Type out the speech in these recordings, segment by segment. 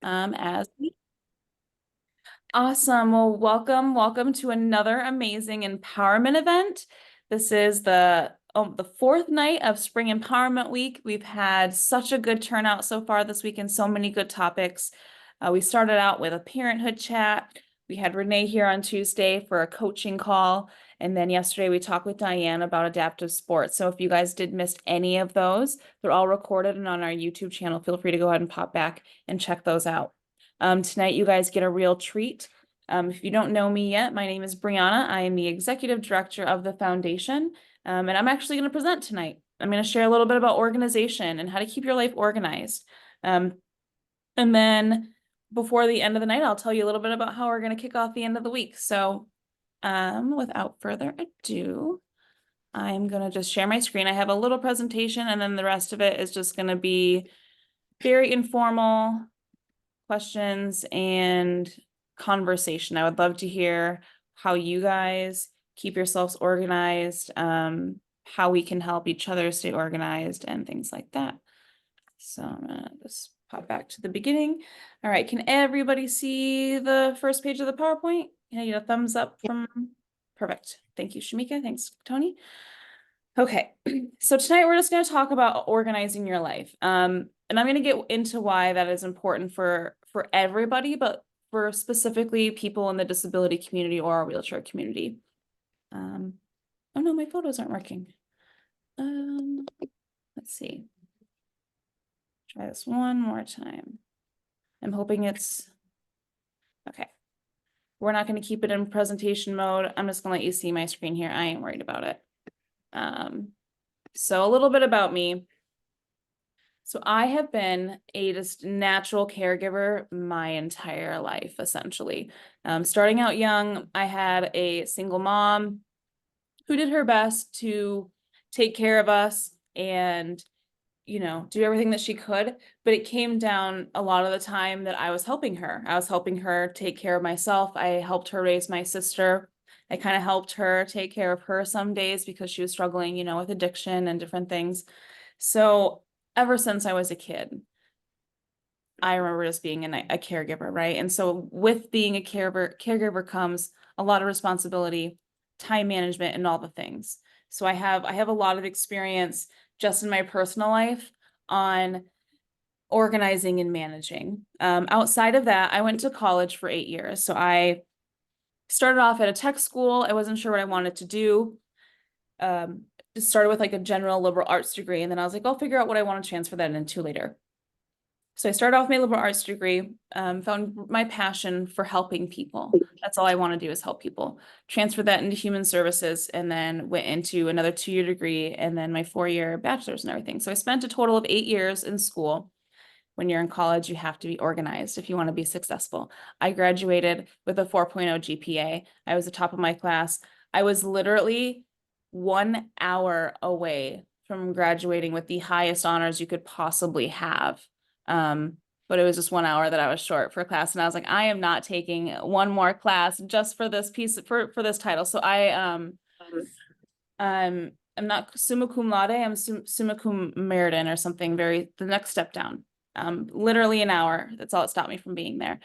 as awesome. Well, welcome to another amazing empowerment event. This is the fourth night of Spring Empowerment Week. We've had such a good turnout so far this week and so many good topics. We started out with a parenthood chat. We had Renee here on Tuesday for a coaching call. And then yesterday we talked with Diane about adaptive sports. So if you guys did miss any of those, they're all recorded and on our YouTube channel. Feel free to go ahead and pop back and check those out. Tonight you guys get a real treat. If you don't know me yet, my name is Brianna. I am the executive director of the foundation, and I'm actually going to present tonight. I'm going to share a little bit about organization and how to keep your life organized. And then before the end of the night, I'll tell you a little bit about how we're going to kick off the end of the week. So without further ado, I'm going to just share my screen. I have a little presentation, and then the rest of it is just going to be very informal questions and conversation. I would love to hear how you guys keep yourselves organized, how we can help each other stay organized and things like that. So I'm gonna just pop back to the beginning. All right, can everybody see the first page of the PowerPoint? Can I get a thumbs up from? Perfect. Thank you, Shamika. Thanks, Tony. Okay, so tonight we're just going to talk about organizing your life. And I'm going to get into why that is important for everybody, but for specifically people in the disability community or our wheelchair community. Oh no, my photos aren't working. Let's see. Try this one more time. I'm hoping it's okay. We're not going to keep it in presentation mode. I'm just going to let you see my screen here. I ain't worried about it. So a little bit about me. So I have been a just natural caregiver my entire life, essentially. Starting out young, I had a single mom who did her best to take care of us and, you know, do everything that she could. But it came down a lot of the time that I was helping her. I was helping her take care of myself. I helped her raise my sister. I kind of helped her take care of her some days because she was struggling, you know, with addiction and different things. So ever since I was a kid, I remember just being a caregiver, right? And so with being a caregiver comes a lot of responsibility, time management, and all the things. So I have a lot of experience just in my personal life on organizing and managing. Outside of that, I went to college for 8 years. So I started off at a tech school. I wasn't sure what I wanted to do. Just started with like a general liberal arts degree, and then I was like, I'll figure out what I want to transfer that into later. So I started off my liberal arts degree, found my passion for helping people. That's all I want to do is help people. Transferred that into human services, and then went into another 2-year degree, and then my 4-year bachelor's and everything. So I spent a total of 8 years in school. When you're in college, you have to be organized if you want to be successful. I graduated with a 4.0 GPA. I was the top of my class. I was literally 1 hour away from graduating with the highest honors you could possibly have. But it was just 1 hour that I was short for class. And I was like, I am not taking one more class just for this piece for this title. So I'm not summa cum laude, I'm summa cum merit or something the next step down. Literally an hour. That's all it stopped me from being there.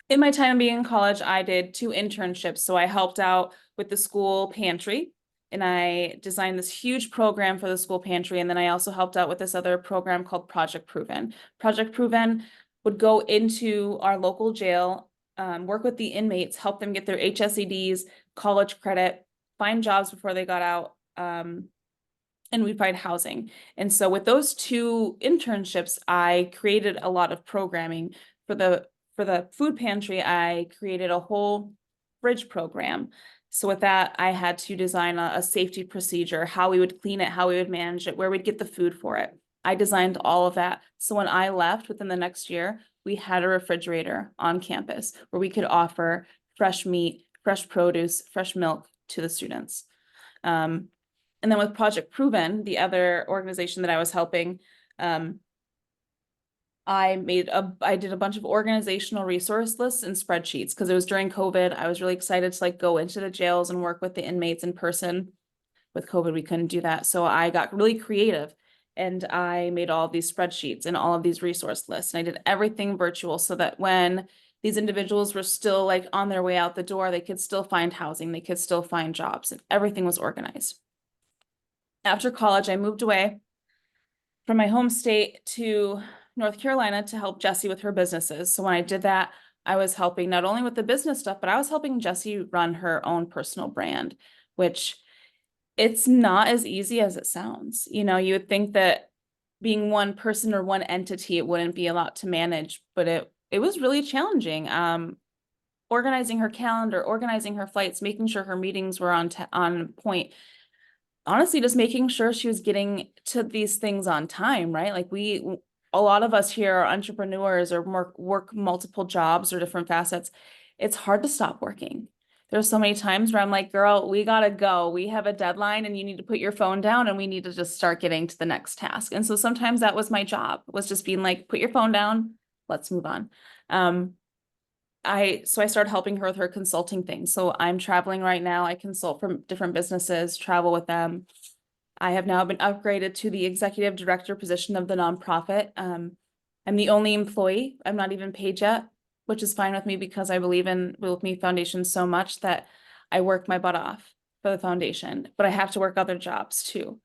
In my time being in college, I did 2 internships. So I helped out with the school pantry, and I designed this huge program for the school pantry. And then I also helped out with this other program called Project Proven. Project Proven would go into our local jail, work with the inmates, help them get their HSEDs, college credit, find jobs before they got out, and we'd find housing. And so with those 2 internships, I created a lot of programming for the food pantry. I created a whole fridge program. So with that, I had to design a safety procedure, how we would clean it, how we would manage it, where we'd get the food for it. I designed all of that. So when I left within the next year, we had a refrigerator on campus where we could offer fresh meat, fresh produce, fresh milk to the students. And then with Project Proven, the other organization that I was helping, I did a bunch of organizational resource lists and spreadsheets because it was during COVID. I was really excited to like go into the jails and work with the inmates in person. With COVID, we couldn't do that. So I got really creative and I made all of these spreadsheets and all of these resource lists. And I did everything virtual so that when these individuals were still like on their way out the door, they could still find housing, they could still find jobs, and everything was organized. After college, I moved away from my home state to North Carolina to help Jessie with her businesses. So when I did that, I was helping not only with the business stuff, but I was helping Jessie run her own personal brand, which it's not as easy as it sounds. You know, you would think that being one person or one entity, it wouldn't be a lot to manage, but it was really challenging. Organizing her calendar, organizing her flights, making sure her meetings were on point. Honestly, just making sure she was getting to these things on time, right? Like a lot of us here are entrepreneurs or work multiple jobs or different facets. It's hard to stop working. There's so many times where I'm like, girl, we gotta go. We have a deadline and you need to put your phone down and we need to just start getting to the next task. And so sometimes that was my job, was just being like, put your phone down, let's move on. So I started helping her with her consulting things. So I'm traveling right now. I consult from different businesses, travel with them. I have now been upgraded to the executive director position of the nonprofit. I'm the only employee. I'm not even paid yet, which is fine with me because I believe in Will With Me Foundation so much that I work my butt off for the foundation, but I have to work other jobs too.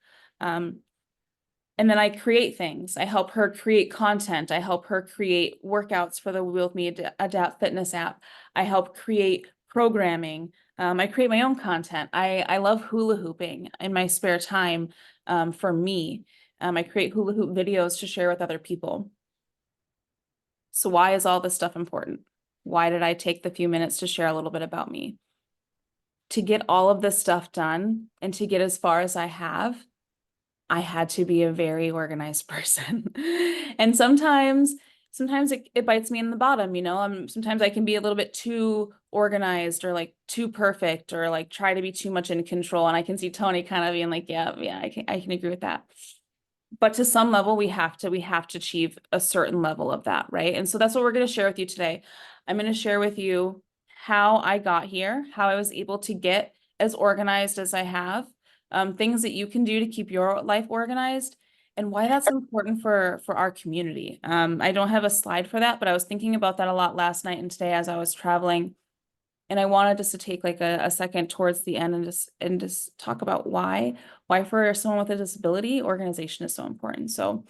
And then I create things. I help her create content. I help her create workouts for the Will With Me Adapt Fitness app. I help create programming. I create my own content. I love hula hooping in my spare time for me. I create hula hoop videos to share with other people. So why is all this stuff important? Why did I take the few minutes to share a little bit about me? To get all of this stuff done and to get as far as I have, I had to be a very organized person. And sometimes it bites me in the bottom, you know. Sometimes I can be a little bit too organized or like too perfect or like try to be too much in control. And I can see Tony kind of being like, yeah, I can agree with that. But to some level, we have to achieve a certain level of that, right? And so that's what we're going to share with you today. I'm going to share with you how I got here, how I was able to get as organized as I have, things that you can do to keep your life organized, and why that's important for our community. I don't have a slide for that, but I was thinking about that a lot last night and today as I was traveling. And I wanted just to take like a second towards the end and just talk about why for someone with a disability, organization is so important. So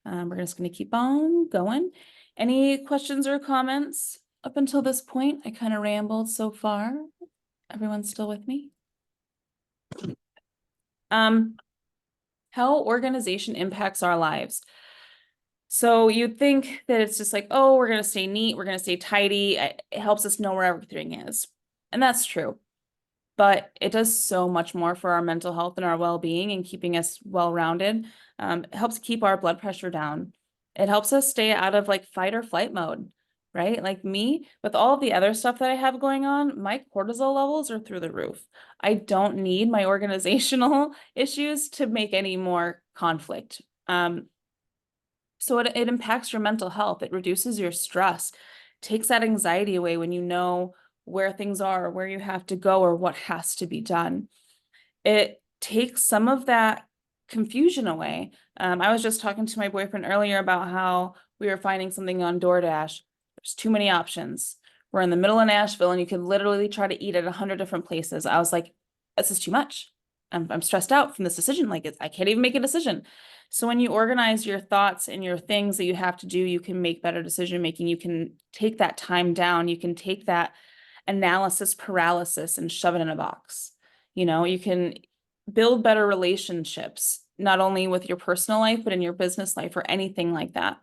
we're just going to keep on going. Any questions or comments up until this point? I kind of rambled so far. Everyone's still with me? How organization impacts our lives. So you'd think that it's just like, oh, we're going to stay neat, we're going to stay tidy. It helps us know where everything is. And that's true. But it does so much more for our mental health and our well-being and keeping us well-rounded. It helps keep our blood pressure down. It helps us stay out of like fight or flight mode, right? Like me, with all of the other stuff that I have going on, my cortisol levels are through the roof. I don't need my organizational issues to make any more conflict. So it impacts your mental health. It reduces your stress, takes that anxiety away when you know where things are, where you have to go, or what has to be done. It takes some of that confusion away. I was just talking to my boyfriend earlier about how we were finding something on DoorDash. There's too many options. We're in the middle of Nashville and you can literally try to eat at 100 different places. I was like, this is too much. I'm stressed out from this decision. Like I can't even make a decision. So when you organize your thoughts and your things that you have to do, you can make better decision making. You can take that time down. You can take that analysis paralysis and shove it in a box. You know, you can build better relationships, not only with your personal life, but in your business life or anything like that.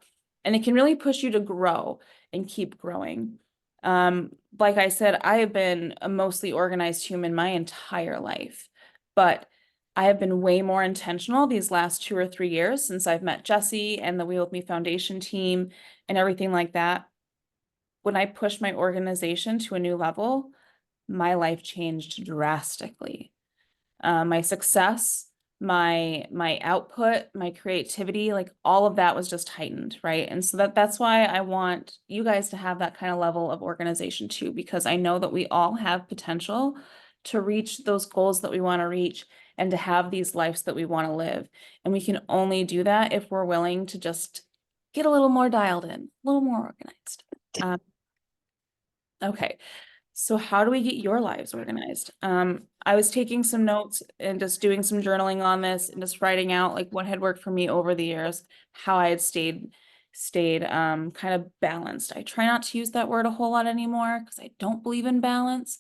And it can really push you to grow and keep growing. Like I said, I have been a mostly organized human my entire life, but I have been way more intentional these last 2 or 3 years since I've met Jessie and the Wheel With Me Foundation team and everything like that. When I pushed my organization to a new level, my life changed drastically. My success, my output, my creativity, like all of that was just heightened, right? And so that's why I want you guys to have that kind of level of organization too, because I know that we all have potential to reach those goals that we want to reach and to have these lives that we want to live. And we can only do that if we're willing to just get a little more dialed in, a little more organized. Okay. So how do we get your lives organized? I was taking some notes and just doing some journaling on this and just writing out like what had worked for me over the years, how I had stayed kind of balanced. I try not to use that word a whole lot anymore because I don't believe in balance,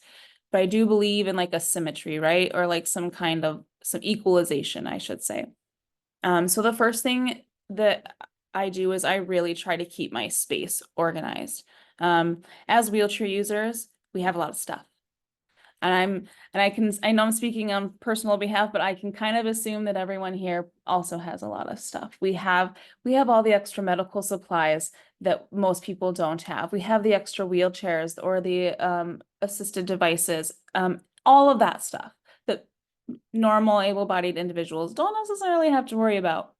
but I do believe in like a symmetry, right? Or like some equalization, I should say. So the first thing that I do is I really try to keep my space organized. As wheelchair users, we have a lot of stuff. And I know I'm speaking on personal behalf, but I can kind of assume that everyone here also has a lot of stuff. We have all the extra medical supplies that most people don't have. We have the extra wheelchairs or the assisted devices, all of that stuff that normal able-bodied individuals don't necessarily have to worry about.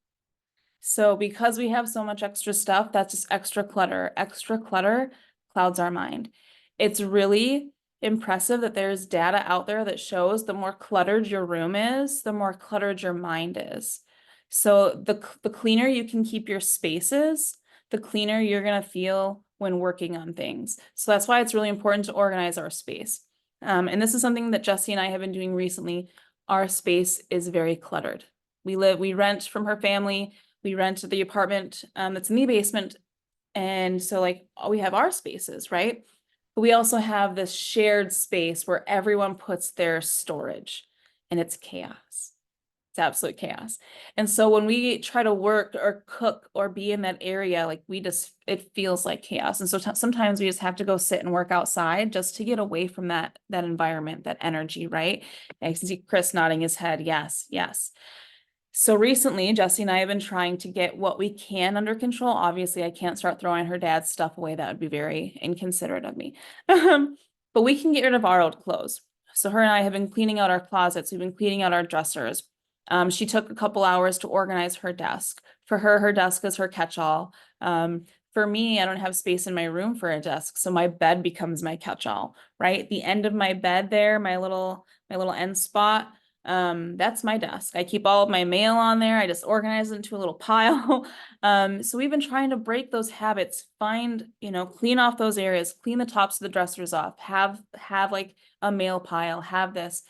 So because we have so much extra stuff, that's just extra clutter. Extra clutter clouds our mind. It's really impressive that there's data out there that shows the more cluttered your room is, the more cluttered your mind is. So the cleaner you can keep your spaces, the cleaner you're going to feel when working on things. So that's why it's really important to organize our space. And this is something that Jesse and I have been doing recently. Our space is very cluttered. We rent from her family. We rent the apartment that's in the basement. And so like we have our spaces, right? But we also have this shared space where everyone puts their storage and it's chaos. It's absolute chaos. And so when we try to work or cook or be in that area, like it feels like chaos. And so sometimes we just have to go sit and work outside just to get away from that environment, that energy, right? I see Chris nodding his head. Yes, yes. So recently, Jesse and I have been trying to get what we can under control. Obviously, I can't start throwing her dad's stuff away. That would be very inconsiderate of me. But we can get rid of our old clothes. So her and I have been cleaning out our closets. We've been cleaning out our dressers. She took a couple hours to organize her desk. For her, her desk is her catch-all. For me, I don't have space in my room for a desk, so my bed becomes my catch-all, right? The end of my bed there, my little end spot, that's my desk. I keep all of my mail on there. I just organize it into a little pile. So we've been trying to break those habits, clean off those areas, clean the tops of the dressers off, have like a mail pile, have this.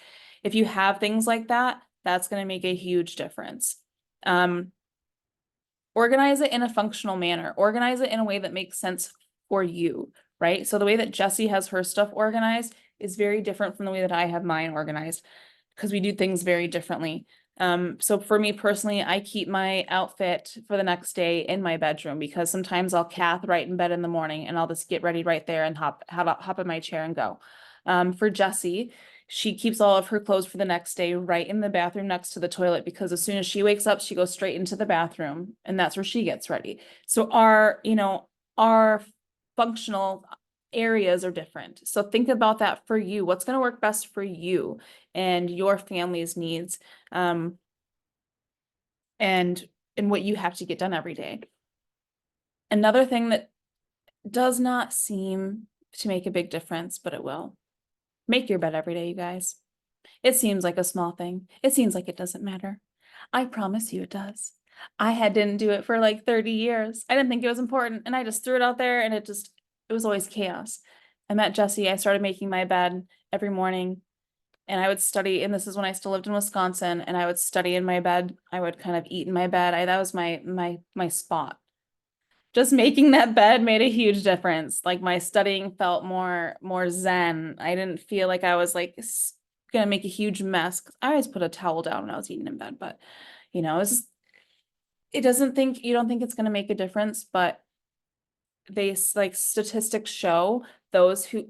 If you have things like that, that's going to make a huge difference. Organize it in a functional manner. Organize it in a way that makes sense for you, right? So the way that Jessie has her stuff organized is very different from the way that I have mine organized because we do things very differently. So for me personally, I keep my outfit for the next day in my bedroom because sometimes I'll cath right in bed in the morning and I'll just get ready right there and hop in my chair and go. For Jessie, she keeps all of her clothes for the next day right in the bathroom next to the toilet because as soon as she wakes up, she goes straight into the bathroom and that's where she gets ready. So our functional areas are different. So think about that for you. What's going to work best for you and your family's needs, and what you have to get done every day. Another thing that does not seem to make a big difference, but it will. Make your bed every day, you guys. It seems like a small thing. It seems like it doesn't matter. I promise you it does. Didn't do it for like 30 years. I didn't think it was important and I just threw it out there and it was always chaos. I met Jessie. I started making my bed every morning and I would study, and this is when I still lived in Wisconsin, and I would study in my bed. I would kind of eat in my bed. That was my spot. Just making that bed made a huge difference. Like my studying felt more zen. I didn't feel like I was like gonna make a huge mess. I always put a towel down when I was eating in bed, but you don't think it's gonna make a difference, but statistics show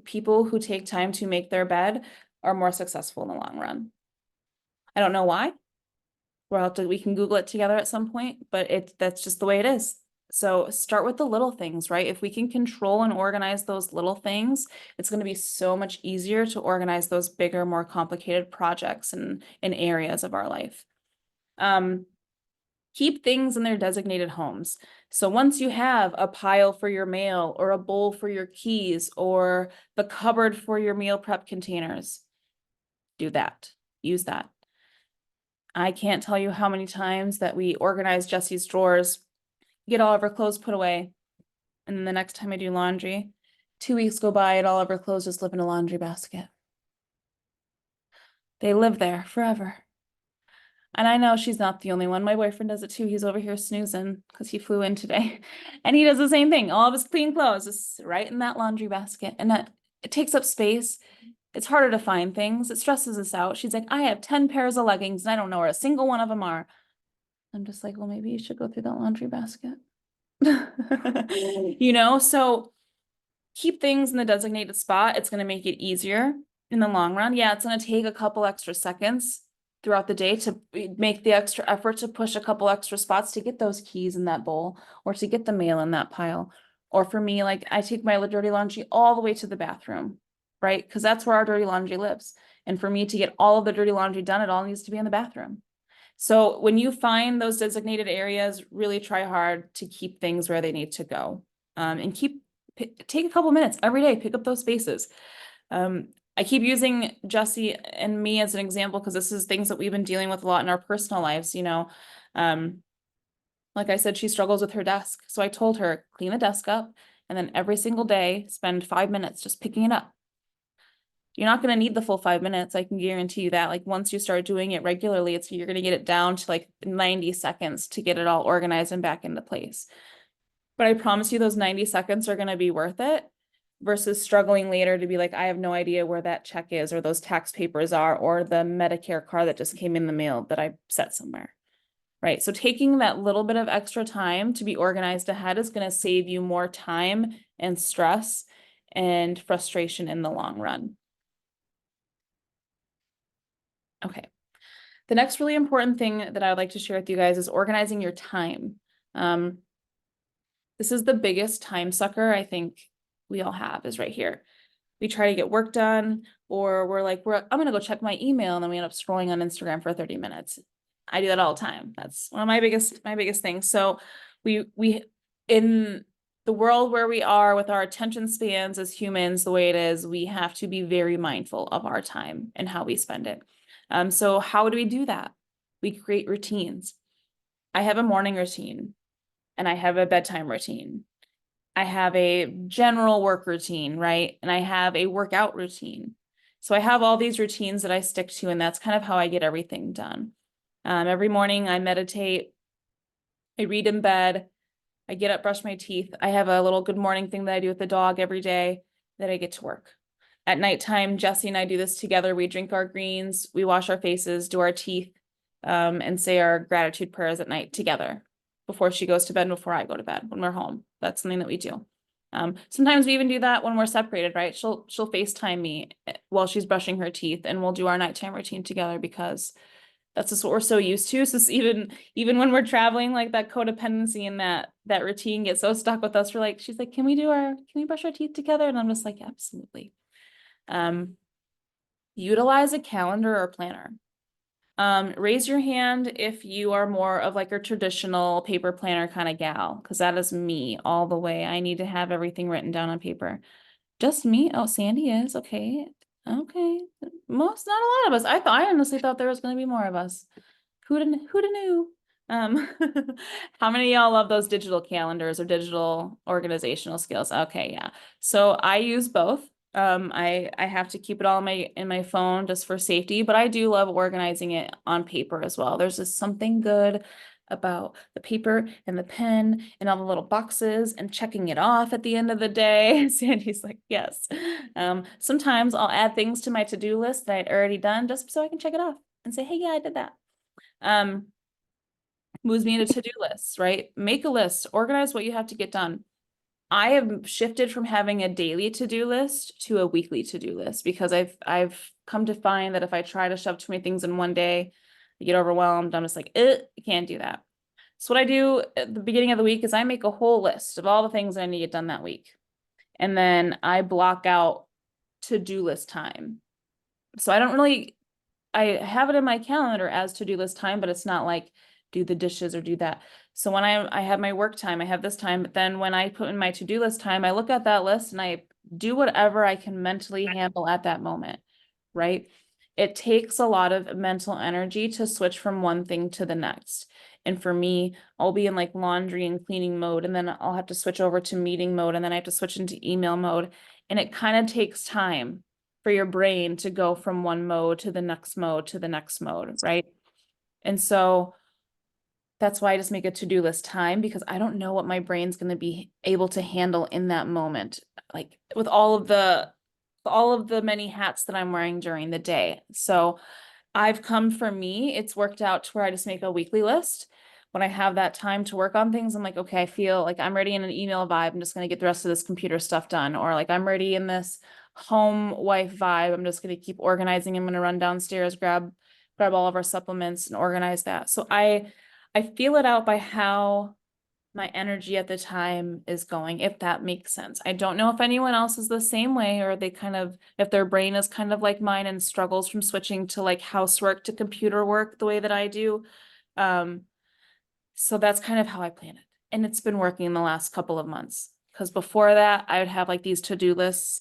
people who take time to make their bed are more successful in the long run. I don't know why. We can Google it together at some point, but that's just the way it is. So start with the little things, right? If we can control and organize those little things, it's going to be so much easier to organize those bigger, more complicated projects and in areas of our life. Keep things in their designated homes. So once you have a pile for your mail or a bowl for your keys or the cupboard for your meal prep containers, do that. Use that. I can't tell you how many times that we organize Jesse's drawers, get all of her clothes put away, and then the next time I do laundry, 2 weeks go by and all of her clothes just live in a laundry basket. They live there forever. And I know she's not the only one. My boyfriend does it too. He's over here snoozing because he flew in today. And he does the same thing. All of his clean clothes is right in that laundry basket. And that it takes up space. It's harder to find things. It stresses us out. She's like, I have 10 pairs of leggings and I don't know where a single one of them are. I'm just like, well, maybe you should go through that laundry basket. So keep things in the designated spot. It's going to make it easier in the long run. Yeah, it's going to take a couple extra seconds throughout the day to make the extra effort to push a couple extra spots to get those keys in that bowl or to get the mail in that pile. Or for me, like I take my dirty laundry all the way to the bathroom, right? Because that's where our dirty laundry lives. And for me to get all of the dirty laundry done, it all needs to be in the bathroom. So when you find those designated areas, really try hard to keep things where they need to go. And take a couple minutes every day, pick up those spaces. I keep using Jesse and me as an example because this is things that we've been dealing with a lot in our personal lives, Like I said, she struggles with her desk. So I told her, clean the desk up, and then every single day, spend 5 minutes just picking it up. You're not going to need the full 5 minutes. I can guarantee you that. Like once you start doing it regularly, you're going to get it down to like 90 seconds to get it all organized and back into place. But I promise you those 90 seconds are going to be worth it versus struggling later to be like, I have no idea where that check is or those tax papers are or the Medicare card that just came in the mail that I set somewhere. Right. So taking that little bit of extra time to be organized ahead is going to save you more time and stress and frustration in the long run. Okay. The next really important thing that I would like to share with you guys is organizing your time. This is the biggest time sucker I think we all have is right here. We try to get work done, or we're like, I'm going to go check my email. And then we end up scrolling on Instagram for 30 minutes. I do that all the time. That's one of my biggest things. So we, in the world where we are with our attention spans as humans, the way it is, we have to be very mindful of our time and how we spend it. So how do we do that? We create routines. I have a morning routine and I have a bedtime routine. I have a general work routine, right? And I have a workout routine. So I have all these routines that I stick to, and that's kind of how I get everything done. Every morning I meditate, I read in bed, I get up, brush my teeth. I have a little good morning thing that I do with the dog every day that I get to work. At nighttime, Jesse and I do this together. We drink our greens, we wash our faces, do our teeth, and say our gratitude prayers at night together before she goes to bed and before I go to bed when we're home. That's something that we do. Sometimes we even do that when we're separated, right? She'll FaceTime me while she's brushing her teeth and we'll do our nighttime routine together because that's just what we're so used to. So even when we're traveling, like that codependency and that routine gets so stuck with us. She's like, can we brush our teeth together? And I'm just like, absolutely. Utilize a calendar or planner. Raise your hand if you are more of like a traditional paper planner kind of gal, because that is me all the way. I need to have everything written down on paper. Just me? Oh, Sandy is. Okay. Okay. Not a lot of us. I honestly thought there was going to be more of us. Who'da knew? How many of y'all love those digital calendars or digital organizational skills? Okay, yeah. So I use both. I have to keep it all in my phone just for safety, but I do love organizing it on paper as well. There's just something good about the paper and the pen and all the little boxes and checking it off at the end of the day. Sandy's like, yes. Sometimes I'll add things to my to-do list that I'd already done just so I can check it off and say, hey, yeah, I did that. Moves me into to-do lists, right? Make a list, organize what you have to get done. I have shifted from having a daily to-do list to a weekly to-do list because I've come to find that if I try to shove too many things in one day, I get overwhelmed. I'm just like, I can't do that. So what I do at the beginning of the week is I make a whole list of all the things that I need to get done that week. And then I block out to-do list time. So I have it in my calendar as to-do list time, but it's not like do the dishes or do that. So when I have my work time, I have this time, but then when I put in my to-do list time, I look at that list and I do whatever I can mentally handle at that moment, right? it takes a lot of mental energy to switch from one thing to the next. And for me, I'll be in like laundry and cleaning mode, and then I'll have to switch over to meeting mode, and then I have to switch into email mode. And it kind of takes time for your brain to go from one mode to the next mode to the next mode, right? And so that's why I just make a to-do list time, because I don't know what my brain's going to be able to handle in that moment, like with all of the many hats that I'm wearing during the day. So I've come for me, it's worked out to where I just make a weekly list. When I have that time to work on things, I'm like, okay, I feel like I'm ready in an email vibe. I'm just going to get the rest of this computer stuff done. Or like, I'm ready in this home wife vibe. I'm just going to keep organizing. I'm going to run downstairs, grab all of our supplements and organize that. So I feel it out by how my energy at the time is going, if that makes sense. I don't know if anyone else is the same way, or they kind of, if their brain is kind of like mine and struggles from switching to like housework to computer work the way that I do. So that's kind of how I plan it. And it's been working in the last couple of months. Because before that, I would have like these to-do lists,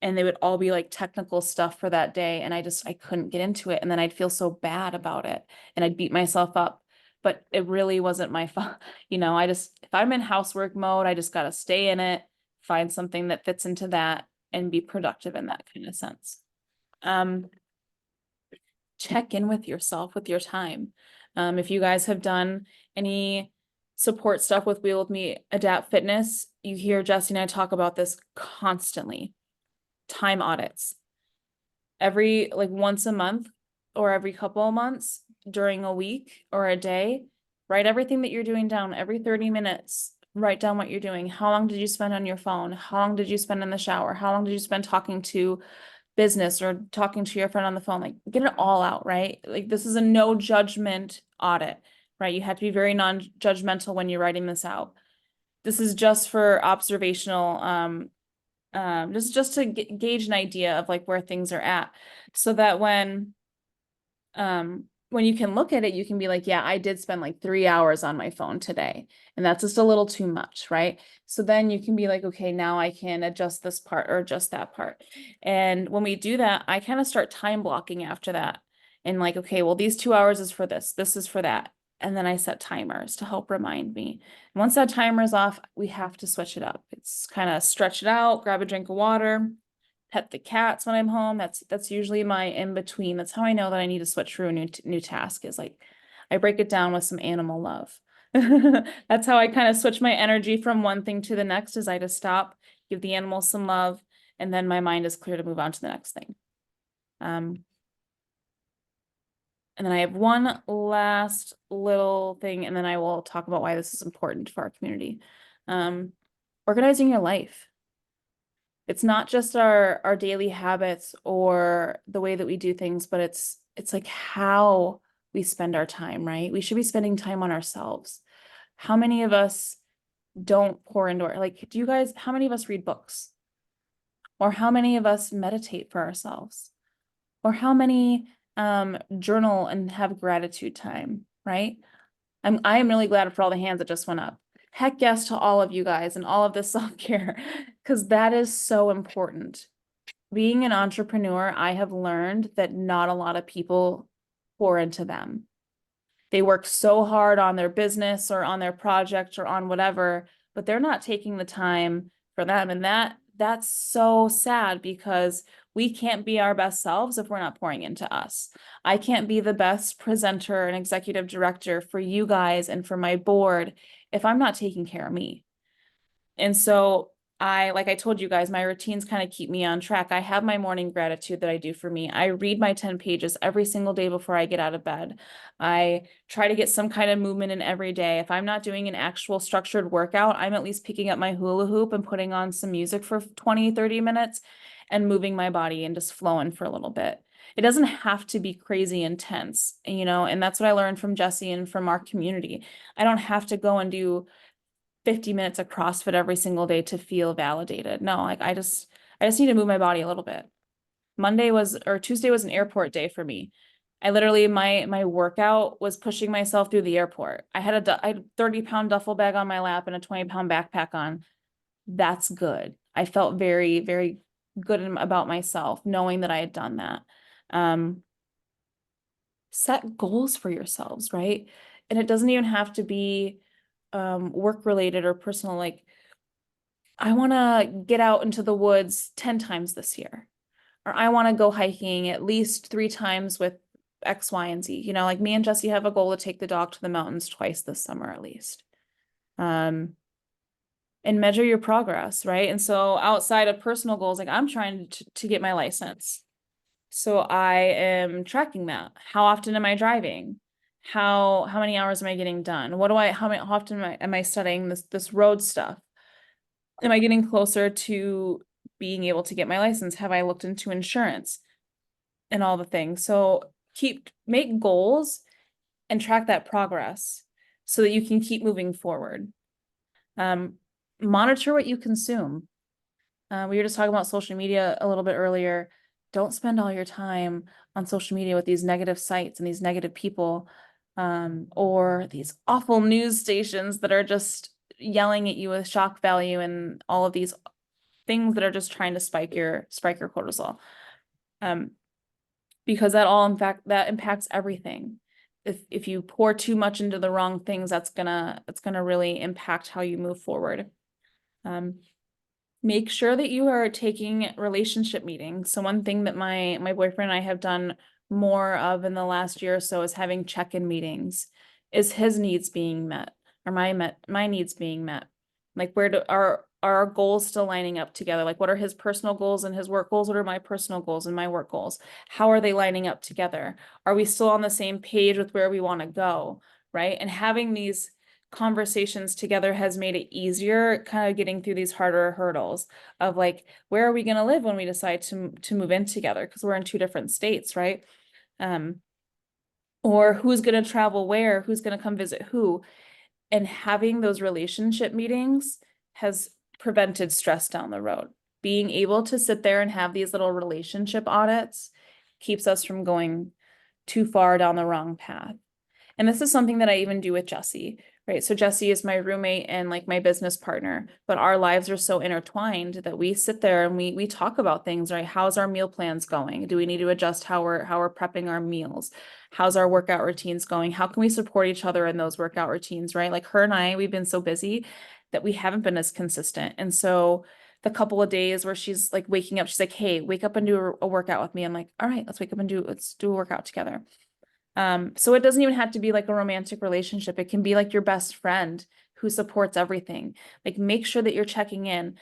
and they would all be like technical stuff for that day. And I couldn't get into it. And then I'd feel so bad about it, and I'd beat myself up. But it really wasn't my fault. If I'm in housework mode, I just got to stay in it, find something that fits into that, and be productive in that kind of sense. Check in with yourself with your time. If you guys have done any support stuff with Wheel With Me Adapt Fitness, you hear Jesse and I talk about this constantly. Time audits. Every like once a month or every couple of months during a week or a day, write everything that you're doing down. Every 30 minutes, write down what you're doing. How long did you spend on your phone? How long did you spend in the shower? How long did you spend talking to business or talking to your friend on the phone? Like, get it all out, right? Like, this is a no judgment audit, right? You have to be very non-judgmental when you're writing this out. This is just for observational, just to gauge an idea of like where things are at, so that when you can look at it, you can be like, yeah, I did spend like 3 hours on my phone today, and that's just a little too much, right? So then you can be like, okay, now I can adjust this part or adjust that part. And when we do that, I kind of start time blocking after that, and like, okay, well, these 2 hours is for this is for that. And then I set timers to help remind me. And once that timer is off, we have to switch it up. It's kind of stretch it out, grab a drink of water, pet the cats when I'm home. That's usually my in between. That's how I know that I need to switch through a new task, is like I break it down with some animal love. That's how I kind of switch my energy from one thing to the next, is I just stop, give the animals some love, and then my mind is clear to move on to the next thing. And then I have one last little thing, and then I will talk about why this is important for our community. Organizing your life. It's not just our daily habits or the way that we do things, but it's like how we spend our time, right? We should be spending time on ourselves. How many of us don't pour into like, how many of us read books? Or how many of us meditate for ourselves? Or how many journal and have gratitude time, right? I am really glad for all the hands that just went up. Heck yes to all of you guys and all of this self-care, because that is so important. Being an entrepreneur, I have learned that not a lot of people pour into them. They work so hard on their business or on their project or on whatever, but they're not taking the time for them. And that's so sad, because we can't be our best selves if we're not pouring into us. I can't be the best presenter and executive director for you guys and for my board if I'm not taking care of me. And so like I told you guys, my routines kind of keep me on track. I have my morning gratitude that I do for me. I read my 10 pages every single day before I get out of bed. I try to get some kind of movement in every day. If I'm not doing an actual structured workout, I'm at least picking up my hula hoop and putting on some music for 20, 30 minutes and moving my body and just flowing for a little bit. It doesn't have to be crazy intense, and that's what I learned from Jesse and from our community. I don't have to go and do 50 minutes of CrossFit every single day to feel validated. No, like I just need to move my body a little bit. Tuesday was an airport day for me. I literally, my workout was pushing myself through the airport. I had a 30-pound duffel bag on my lap and a 20-pound backpack on. That's good. I felt very, very good about myself knowing that I had done that. set goals for yourselves, right? And it doesn't even have to be work related or personal. Like, I want to get out into the woods 10 times this year, or I want to go hiking at least 3 times with X, Y, and Z. You know, like me and Jesse have a goal to take the dog to the mountains twice this summer at least. And measure your progress, right? And so outside of personal goals, like I'm trying to get my license. So I am tracking that. How often am I driving? How many hours am I getting done? What do I how often am I studying this road stuff? Am I getting closer to being able to get my license? Have I looked into insurance and all the things? So make goals and track that progress so that you can keep moving forward. Monitor what you consume. We were just talking about social media a little bit earlier. Don't spend all your time on social media with these negative sites and these negative people, or these awful news stations that are just yelling at you with shock value and all of these things that are just trying to spike your cortisol. Because that impacts everything. If you pour too much into the wrong things, that's gonna really impact how you move forward. Make sure that you are taking relationship meetings. So one thing that my boyfriend and I have done more of in the last year or so is having check-in meetings. Is his needs being met? Are my needs being met? Like are our goals still lining up together? Like what are his personal goals and his work goals? What are my personal goals and my work goals? How are they lining up together? Are we still on the same page with where we want to go? Right? And having these conversations together has made it easier kind of getting through these harder hurdles of like, where are we going to live when we decide to move in together? Because we're in 2 different states, right? Or who's going to travel where, who's going to come visit who. And having those relationship meetings has prevented stress down the road. Being able to sit there and have these little relationship audits keeps us from going too far down the wrong path. And this is something that I even do with Jesse, right? So Jesse is my roommate and like my business partner, but our lives are so intertwined that we sit there and we talk about things, right? How's our meal plans going? Do we need to adjust how we're prepping our meals? How's our workout routines going? How can we support each other in those workout routines, right? Like her and I, we've been so busy that we haven't been as consistent. And so the couple of days where she's like waking up, she's like, hey, wake up and do a workout with me. I'm like, all right, let's wake up and let's do a workout together. So it doesn't even have to be like a romantic relationship. It can be like your best friend who supports everything. Like make sure that you're checking in.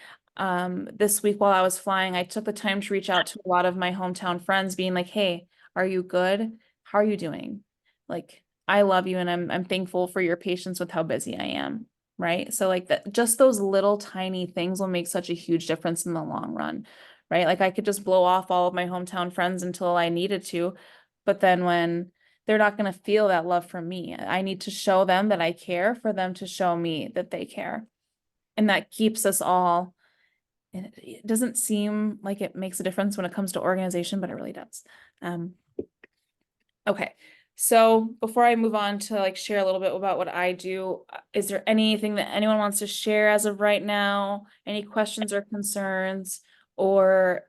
This week while I was flying, I took the time to reach out to a lot of my hometown friends, being like, hey, are you good? How are you doing? Like, I love you and I'm thankful for your patience with how busy I am. Right. So like that, just those little tiny things will make such a huge difference in the long run. Right. Like I could just blow off all of my hometown friends until I needed to. But then when they're not going to feel that love from me. I need to show them that I care for them to show me that they care. And that keeps us all, and it doesn't seem like it makes a difference when it comes to organization, but it really does. Okay. So before I move on to like share a little bit about what I do, is there anything that anyone wants to share as of right now? Any questions or concerns? Or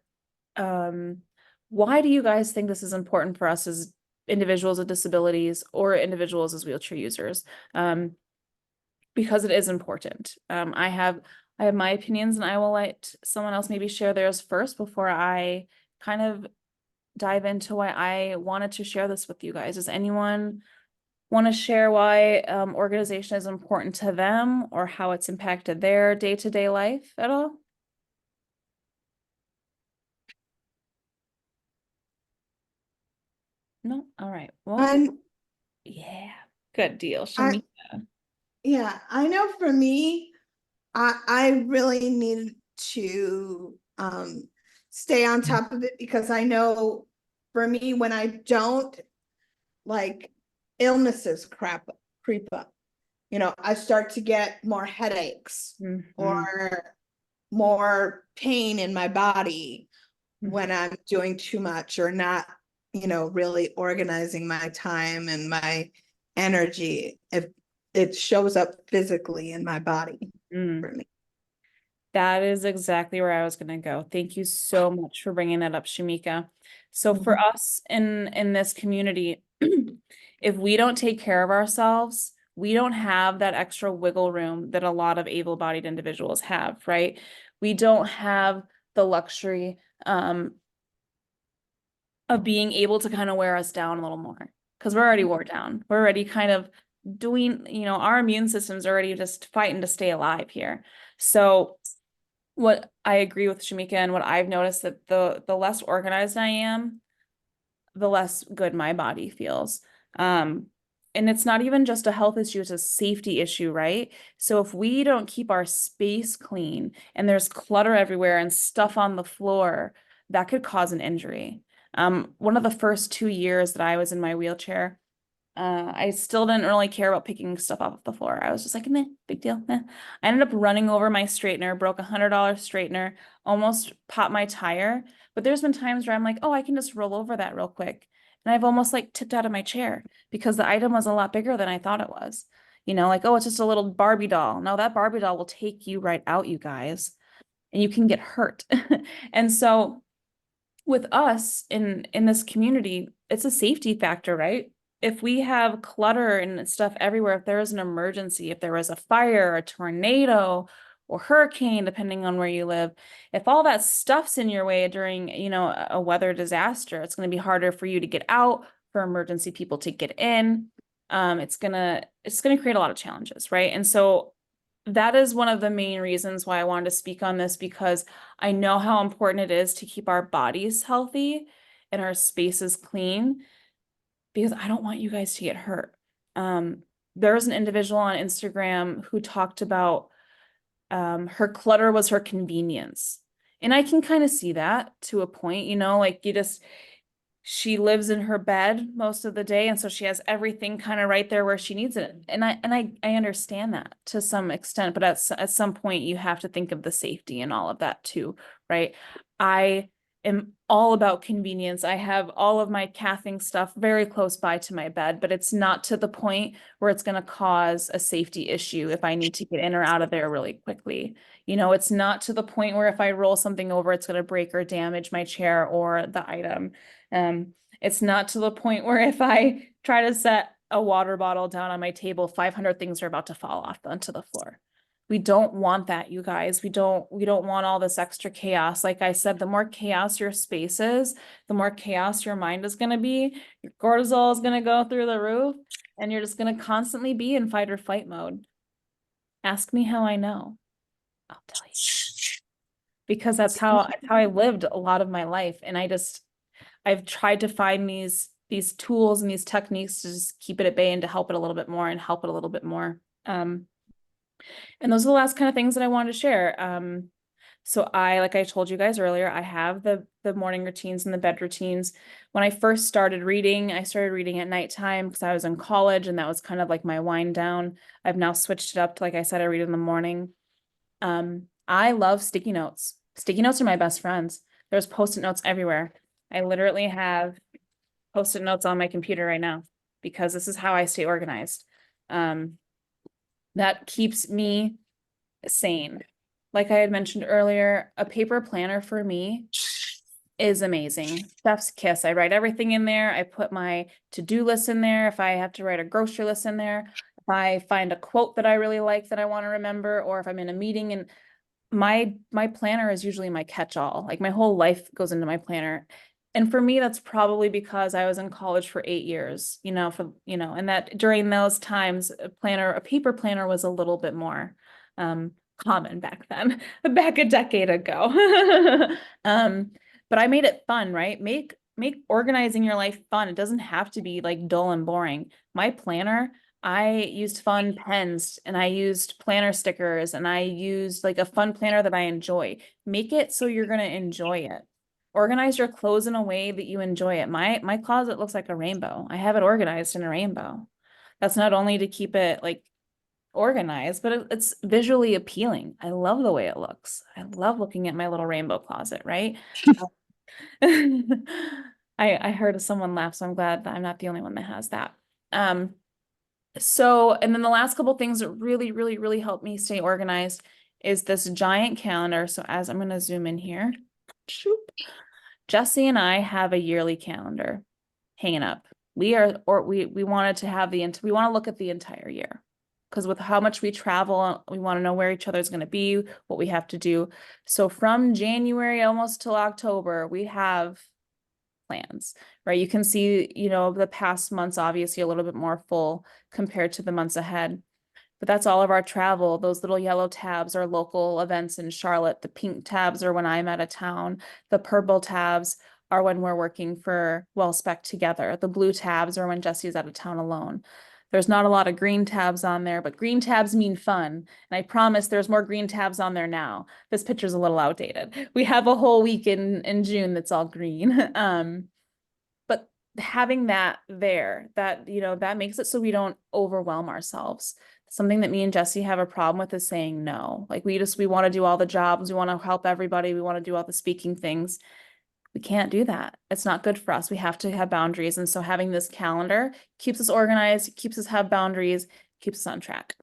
why do you guys think this is important for us as individuals with disabilities or individuals as wheelchair users? Because it is important. I have my opinions and I will let someone else maybe share theirs first before I kind of dive into why I wanted to share this with you guys. Does anyone want to share why organization is important to them or how it's impacted their day-to-day life at all? No? All right. Well, yeah, good deal. I, yeah, I know for me, I really need to stay on top of it because I know for me, when I don't, like illnesses creep up. You know, I start to get more headaches or more pain in my body when I'm doing too much or not, really organizing my time and my energy. If it shows up physically in my body for me. That is exactly where I was going to go. Thank you so much for bringing that up, Shamika. So for us in this community, If we don't take care of ourselves, we don't have that extra wiggle room that a lot of able-bodied individuals have, right? We don't have the luxury of being able to kind of wear us down a little more because we're already wore down. We're already kind of doing, our immune system's already just fighting to stay alive here. So what I agree with Shamika and what I've noticed that the less organized I am, the less good my body feels. And it's not even just a health issue, it's a safety issue, right? So if we don't keep our space clean and there's clutter everywhere and stuff on the floor, that could cause an injury. One of the first 2 years that I was in my wheelchair, I still didn't really care about picking stuff off the floor. I was just like, meh, big deal. Meh. I ended up running over my straightener, broke $100 straightener, almost popped my tire. But there's been times where I'm like, oh, I can just roll over that real quick. And I've almost like tipped out of my chair because the item was a lot bigger than I thought it was. Like, oh, it's just a little Barbie doll. No, that Barbie doll will take you right out, you guys, and you can get hurt. And so with us in this community, it's a safety factor, right? If we have clutter and stuff everywhere, if there is an emergency, if there was a fire, a tornado, or hurricane, depending on where you live, if all that stuff's in your way during, a weather disaster, it's going to be harder for you to get out, for emergency people to get in. It's gonna create a lot of challenges, right? And so that is one of the main reasons why I wanted to speak on this, because I know how important it is to keep our bodies healthy and our spaces clean, because I don't want you guys to get hurt. There was an individual on Instagram who talked about her clutter was her convenience. And I can kind of see that to a point, like she lives in her bed most of the day, and so she has everything kind of right there where she needs it. And I understand that to some extent, but at some point you have to think of the safety and all of that too, right? I am all about convenience. I have all of my cathing stuff very close by to my bed, but it's not to the point where it's going to cause a safety issue if I need to get in or out of there really quickly. It's not to the point where if I roll something over, it's going to break or damage my chair or the item. It's not to the point where if I try to set a water bottle down on my table, 500 things are about to fall off onto the floor. We don't want that, you guys. We don't want all this extra chaos. Like I said, the more chaos your space is, the more chaos your mind is going to be. Your cortisol is going to go through the roof, and you're just going to constantly be in fight or flight mode. Ask me how I know. I'll tell you. Because that's how I lived a lot of my life. And I've tried to find these tools and these techniques to just keep it at bay and to help it a little bit more and help it a little bit more. And those are the last kind of things that I wanted to share. So like I told you guys earlier, I have the morning routines and the bed routines. When I first started reading, I started reading at nighttime because I was in college, and that was kind of like my wind down. I've now switched it up to, like I said, I read in the morning. I love sticky notes. Sticky notes are my best friends. There's Post-it notes everywhere. I literally have Post-it notes on my computer right now because this is how I stay organized. That keeps me sane. Like I had mentioned earlier, a paper planner for me is amazing. Chef's kiss. I write everything in there. I put my to-do list in there. If I have to write a grocery list in there, if I find a quote that I really like that I want to remember, or if I'm in a meeting, and my planner is usually my catch-all. Like my whole life goes into my planner. And for me, that's probably because I was in college for 8 years, and that during those times, a paper planner was a little bit more common back then, back a decade ago. But I made it fun, right? Make organizing your life fun. It doesn't have to be like dull and boring. My planner, I used fun pens, and I used planner stickers, and I used like a fun planner that I enjoy. Make it so you're going to enjoy it. Organize your clothes in a way that you enjoy it. My closet looks like a rainbow. I have it organized in a rainbow. That's not only to keep it like organized, but it's visually appealing. I love the way it looks. I love looking at my little rainbow closet, right? I heard someone laugh, so I'm glad that I'm not the only one that has that. And then the last couple things that really, really, really help me stay organized is this giant calendar. So as I'm going to zoom in here, Jesse and I have a yearly calendar hanging up. we wanted to have we want to look at the entire year. Because with how much we travel, we want to know where each other's going to be, what we have to do. So from January almost till October, we have plans, right? You can see, the past months obviously a little bit more full compared to the months ahead. But that's all of our travel. Those little yellow tabs are local events in Charlotte. The pink tabs are when I'm out of town. The purple tabs are when we're working for Well Spec together. The blue tabs are when Jesse's out of town alone. There's not a lot of green tabs on there, but green tabs mean fun. And I promise there's more green tabs on there now. This picture's a little outdated. We have a whole week in June that's all green. But having that there, that makes it so we don't overwhelm ourselves. Something that me and Jesse have a problem with is saying no. Like we want to do all the jobs, we want to help everybody, we want to do all the speaking things. We can't do that. It's not good for us. We have to have boundaries. And so having this calendar keeps us organized, keeps us have boundaries, keeps us on track.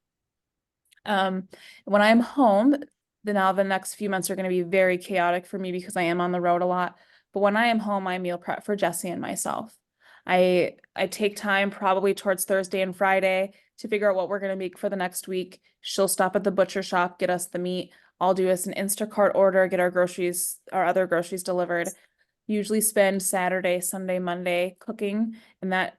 When I'm home, the next few months are going to be very chaotic for me because I am on the road a lot. But when I am home, I meal prep for Jesse and myself. I take time probably towards Thursday and Friday to figure out what we're going to make for the next week. She'll stop at the butcher shop, get us the meat. I'll do us an Instacart order, get our other groceries delivered. Usually spend Saturday, Sunday, Monday cooking, and that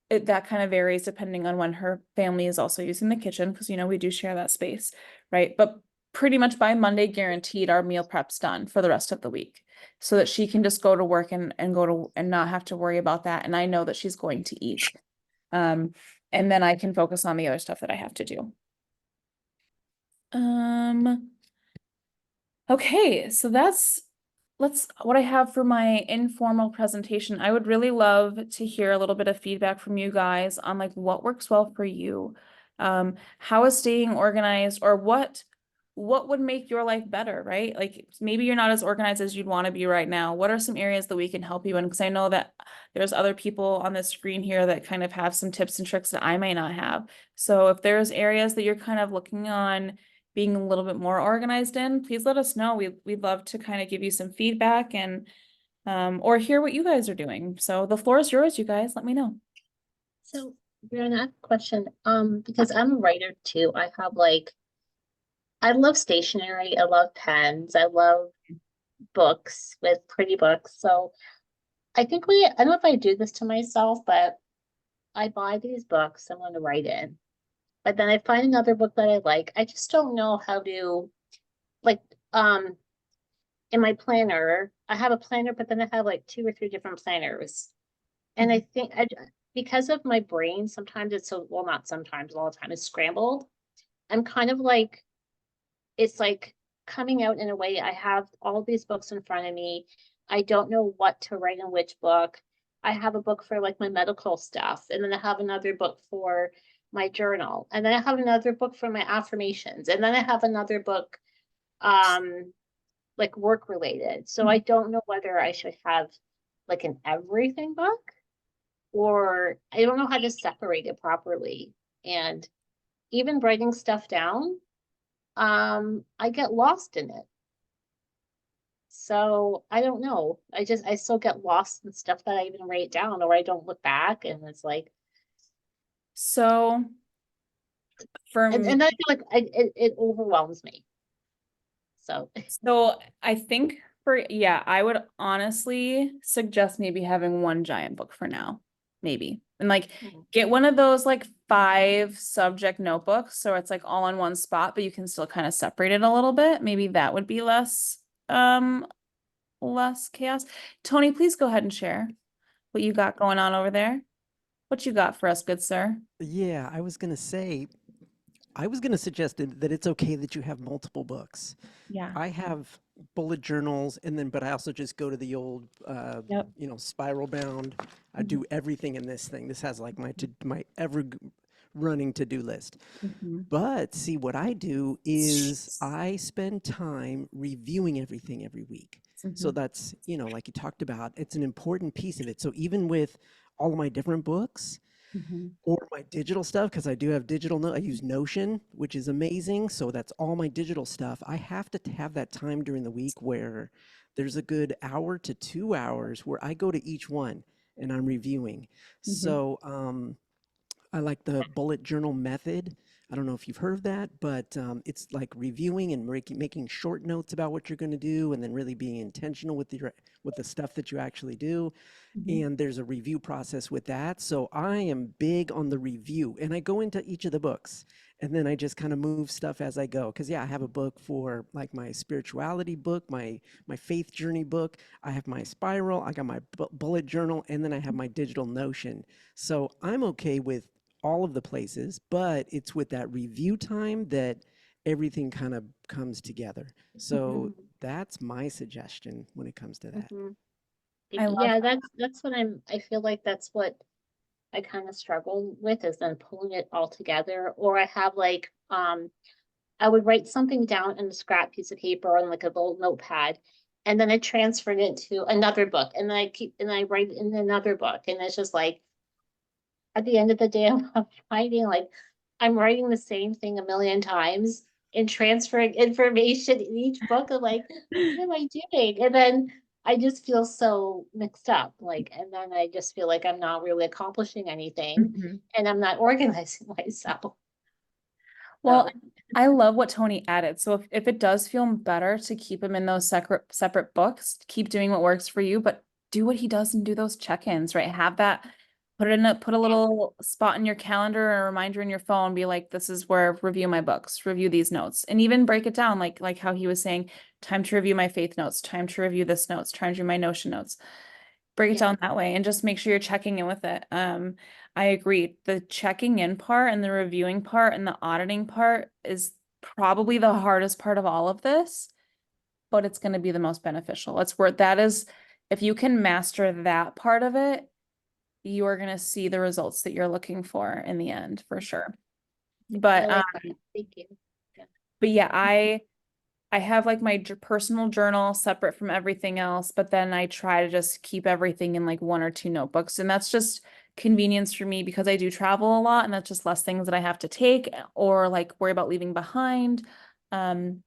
kind of varies depending on when her family is also using the kitchen because we do share that space, right? But pretty much by Monday, guaranteed our meal prep's done for the rest of the week so that she can just go to work and not have to worry about that. And I know that she's going to eat. And then I can focus on the other stuff that I have to do. Okay, so that's what I have for my informal presentation. I would really love to hear a little bit of feedback from you guys on like what works well for you. How is staying organized, or what would make your life better, right? Like maybe you're not as organized as you'd want to be right now. What are some areas that we can help you in? Because I know that there's other people on the screen here that kind of have some tips and tricks that I may not have. So if there's areas that you're kind of looking on being a little bit more organized in, please let us know. We'd love to kind of give you some feedback and or hear what you guys are doing. So the floor is yours, you guys. Let me know. So, Brianna, I have a question. Because I'm a writer too. I love stationery, I love pens, I love books with pretty books. So I don't know if I do this to myself, but I buy these books I'm going to write in. But then I find another book that I like. I just don't know how to, like, in my planner, I have a planner, but then I have like 2 or 3 different planners. And I think because of my brain, sometimes it's not sometimes, all the time, it's scrambled. I'm kind of like, it's like coming out in a way. I have all these books in front of me. I don't know what to write in which book. I have a book for like my medical stuff, and then I have another book for my journal, and then I have another book for my affirmations, and then I have another book like work related. So I don't know whether I should have like an everything book, or I don't know how to separate it properly. And even writing stuff down, I get lost in it. So I don't know. I still get lost in stuff that I even write down, or I don't look back, and it's like, so for and me, I feel like it overwhelms me. So I think I would honestly suggest maybe having one giant book for now, maybe. And like get one of those like 5 subject notebooks so it's like all in one spot, but you can still kind of separate it a little bit. Maybe that would be less chaos. Tony, please go ahead and share what you got going on over there. What you got for us, good sir? Yeah, I was gonna suggest that it's okay that you have multiple books. Yeah. I have bullet journals, but I also just go to the old, Yep. spiral bound. I do everything in this thing. This has like my running to-do list. But see, what I do is I spend time reviewing everything every week. So that's, like you talked about, it's an important piece of it. So even with all of my different books, or my digital stuff, because I do have I use Notion, which is amazing. So that's all my digital stuff. I have to have that time during the week where there's a good hour to 2 hours where I go to each one and I'm reviewing. So I like the bullet journal method. I don't know if you've heard of that, but it's like reviewing and making short notes about what you're going to do, and then really being intentional with the stuff that you actually do. And there's a review process with that. So I am big on the review, and I go into each of the books, and then I just kind of move stuff as I go. Because yeah, I have a book for like my spirituality book, my faith journey book. I have my spiral. I got my bullet journal, and then I have my digital Notion. So I'm okay with all of the places, but it's with that review time that everything kind of comes together. So that's my suggestion when it comes to that. I love Yeah, that's what I feel like that's what I kind of struggle with, is then pulling it all together. Or I have like, I would write something down in a scrap piece of paper on like a little notepad, and then I transferred it to another book, and then I write in another book. And it's just like, at the end of the day, I'm finding like I'm writing the same thing a million times and transferring information in each book. I'm like, what am I doing? And then I just feel so mixed up. Like, and then I just feel like I'm not really accomplishing anything, and I'm not organizing myself. Well, So, I love what Tony added. So if it does feel better to keep them in those separate books, keep doing what works for you, but do what he does and do those check-ins, right? Have that, put a little spot in your calendar or a reminder in your phone, be like, this is where review my books, review these notes, and even break it down like how he was saying, time to review my faith notes, time to review this notes, time to review my Notion notes. Break it yeah. down that way and just make sure you're checking in with it. I agree. The checking in part and the reviewing part and the auditing part is probably the hardest part of all of this, but it's going to be the most beneficial. It's where that is, if you can master that part of it, you are going to see the results that you're looking for in the end, for sure. I But like that. Thank you. but yeah, I have like my personal journal separate from everything else, but then I try to just keep everything in like 1 or 2 notebooks. And that's just convenience for me because I do travel a lot, and that's just less things that I have to take or like worry about leaving behind. But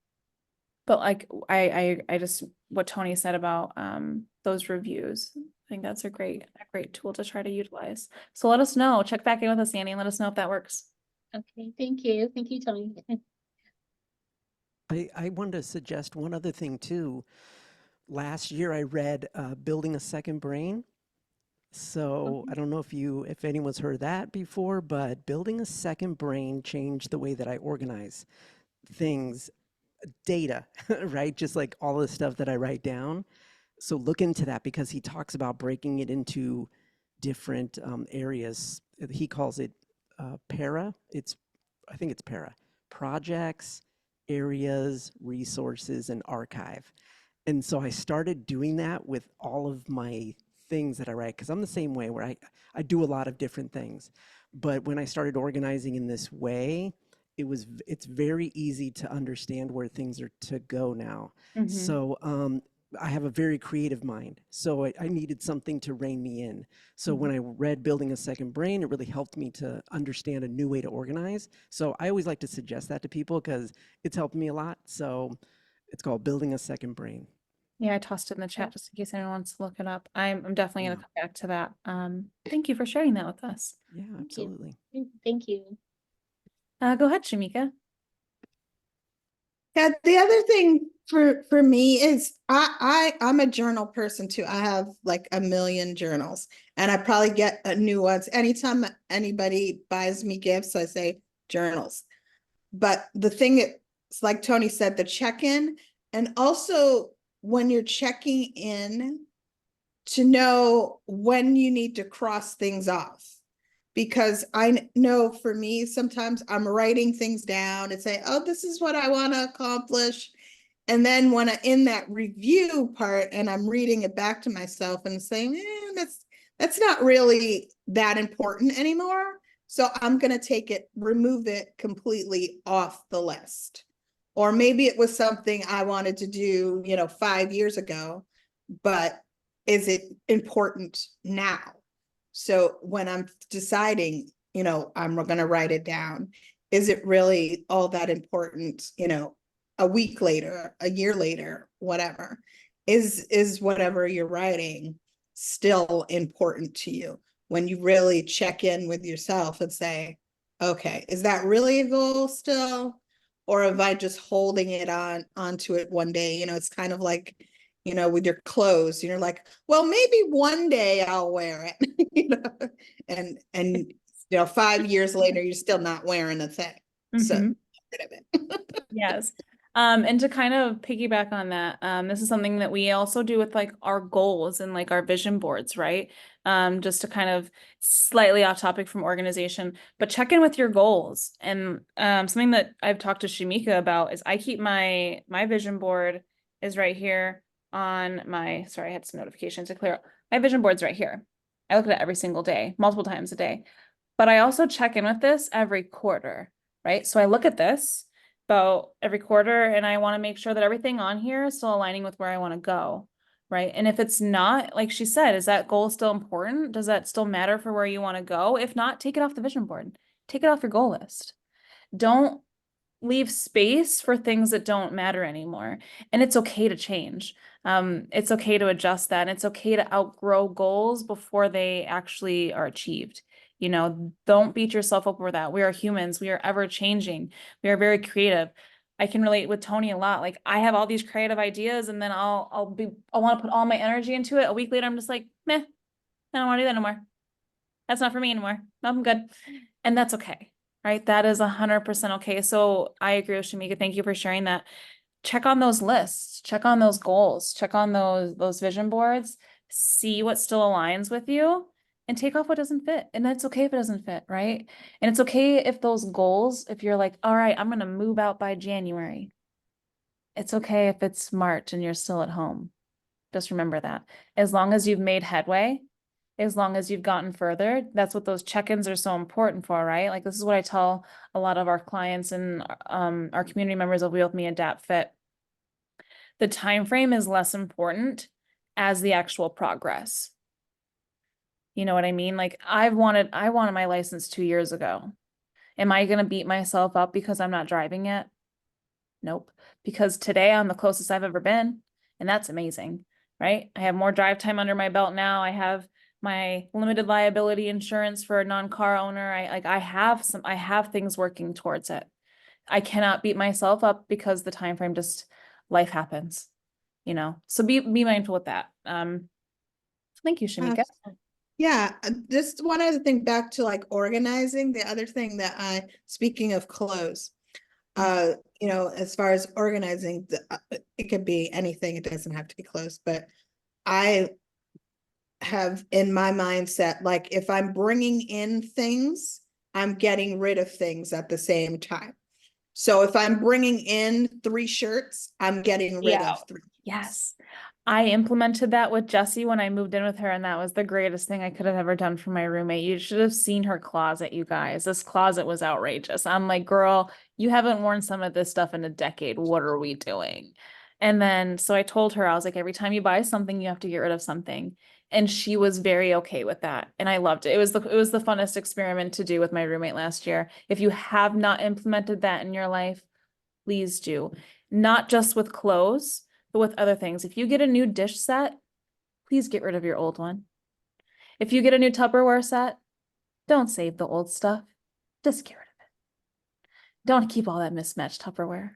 like I just what Tony said about those reviews. I think that's a great tool to try to utilize. So let us know. Check back in with us, Annie, and let us know if that works. Okay, thank you. Thank you, Tony. I wanted to suggest one other thing too. Last year I read Building a Second Brain. So I don't know if anyone's heard that before, but Building a Second Brain changed the way that I organize things, data, right? Just like all the stuff that I write down. So look into that because he talks about breaking it into different areas. He calls it para. I think it's para. Projects, areas, resources, and archive. And so I started doing that with all of my things that I write because I'm the same way where I do a lot of different things. But when I started organizing in this way, it's very easy to understand where things are to go now. So I have a very creative mind. So I needed something to rein me in. So when I read Building a Second Brain, it really helped me to understand a new way to organize. So I always like to suggest that to people because it's helped me a lot. So it's called Building a Second Brain. Yeah, I tossed it in the chat just in case anyone wants to look it up. I'm definitely Yeah. gonna come back to that. Thank you for sharing that with us. Yeah, Thank you. absolutely. Thank you. Go ahead, Shamika. Yeah, the other thing for me is I'm a journal person too. I have like a million journals, and I probably get new ones anytime anybody buys me gifts. I say journals, but the thing is, like Tony said, the check-in, and also when you're checking in to know when you need to cross things off. Because I know for me, sometimes I'm writing things down and say, oh, this is what I want to accomplish. And then when I'm in that review part and I'm reading it back to myself and saying, that's not really that important anymore. So I'm going to remove it completely off the list. Or maybe it was something I wanted to do, 5 years ago, but is it important now? So when I'm deciding, I'm going to write it down, is it really all that important, a week later, a year later, whatever, is whatever you're writing still important to you? When you really check in with yourself and say, okay, is that really a goal still? Or am I just holding it onto it one day? You know, it's kind of like, you know, with your clothes, you're like, well, maybe one day I'll wear it, you know, and you know, 5 years later, you're still not wearing a thing. So Mhm. get rid of it. Yes. And to kind of piggyback on that, this is something that we also do with like our goals and like our vision boards, right? Just to kind of slightly off topic from organization, but check in with your goals. And something that I've talked to Shamika about is I keep my vision board is right here on my, sorry, I had some notifications to clear up. My vision board's right here. I look at it every single day, multiple times a day. But I also check in with this every quarter, right? So I look at this about every quarter and I want to make sure that everything on here is still aligning with where I want to go, right? And if it's not, like she said, is that goal still important? Does that still matter for where you want to go? If not, take it off the vision board. Take it off your goal list. Don't leave space for things that don't matter anymore. And it's okay to change. It's okay to adjust that. And it's okay to outgrow goals before they actually are achieved. You know, don't beat yourself up over that. We are humans. We are ever changing. We are very creative. I can relate with Tony a lot. Like I have all these creative ideas and then I want to put all my energy into it. A week later, I'm just like, meh, I don't want to do that anymore. That's not for me anymore. No, I'm good. And that's okay. Right? That is 100% okay. So I agree with Shamika. Thank you for sharing that. Check on those lists, check on those goals, check on those vision boards, see what still aligns with you and take off what doesn't fit. And that's okay if it doesn't fit, right? And it's okay if those goals, if you're like, all right, I'm going to move out by January. It's okay if it's March and you're still at home. Just remember that. As long as you've made headway, as long as you've gotten further, that's what those check-ins are so important for, right? Like this is what I tell a lot of our clients and our community members of Wheel With Me Adapt Fit. The time frame is less important as the actual progress. You know what I mean? Like I wanted my license 2 years ago. Am I going to beat myself up because I'm not driving yet? Nope. Because today I'm the closest I've ever been, and that's amazing, right? I have more drive time under my belt now. I have my limited liability insurance for a non-car owner. I have things working towards it. I cannot beat myself up because the time frame just life happens, you know. So be mindful with that. Thank you, Shamika. Yeah, just one other thing back to like organizing. The other thing that speaking of clothes, you know, as far as organizing, it could be anything. It doesn't have to be clothes, but I have in my mindset, like if I'm bringing in things, I'm getting rid of things at the same time. So if I'm bringing in 3 shirts, I'm getting rid of 3. Yes. I implemented that with Jessie when I moved in with her, and that was the greatest thing I could have ever done for my roommate. You should have seen her closet, you guys. This closet was outrageous. I'm like, girl, you haven't worn some of this stuff in a decade. What are we doing? And then, so I told her, I was like, every time you buy something, you have to get rid of something. And she was very okay with that. And I loved it. It was the funnest experiment to do with my roommate last year. If you have not implemented that in your life, please do. Not just with clothes, but with other things. If you get a new dish set, please get rid of your old one. If you get a new Tupperware set, don't save the old stuff. Just get rid of it. Don't keep all that mismatched Tupperware.